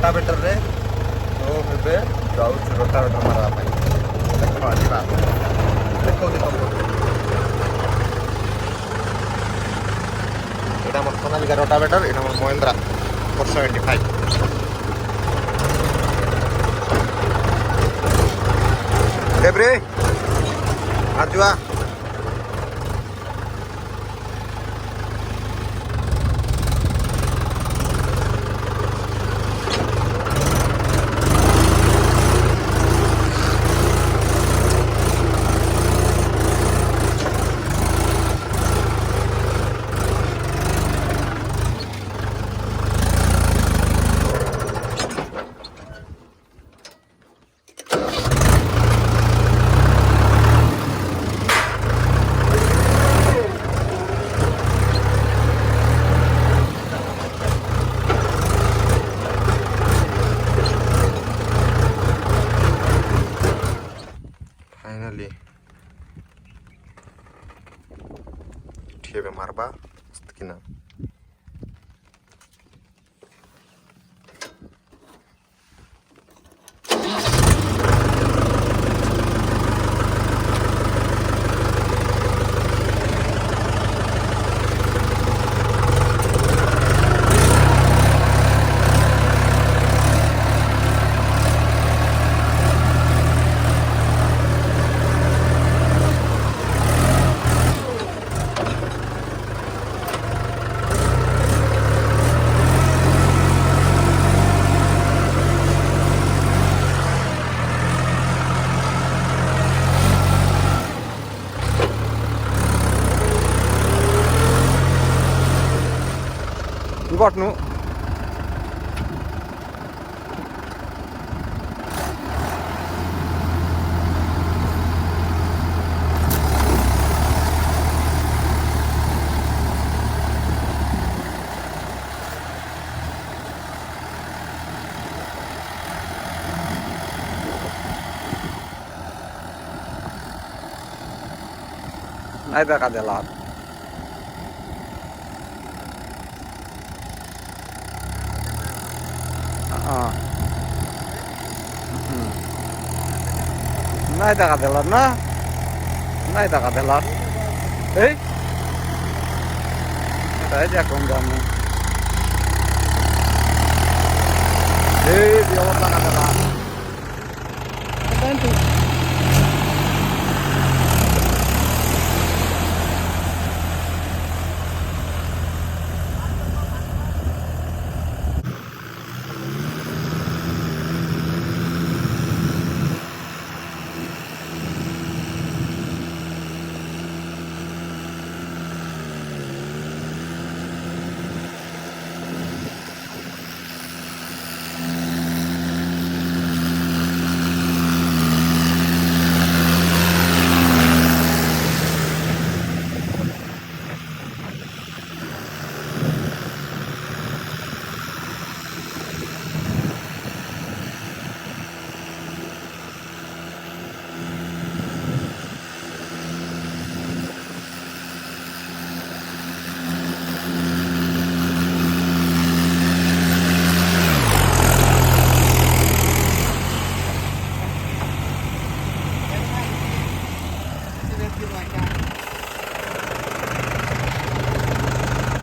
ରୋଟାଭେଟରରେ ତ ଏବେ ଯାଉଛୁ ରୋଟାଭେଟର ମାରିବା ପାଇଁ। ଦେଖ ଯିବା ଦେଖାଉଛି ତମକୁ। ଏଇଟା ଆମର ସୋନାଲିକା ରୋଟାଭେଟର, ଏଇଟା ଆମର ମହିନ୍ଦ୍ରା 475। ଦେବ୍ରେ ଆଜୁଆ फाइनली ठेबे मारबा किना Gott nu. Nej দেখা দিলাম। নাই দেখা দিলাম না, নাই দেখা দিলাম। এই এটাই দেখুন জানি এই অবস্থা দেখা দিলাম।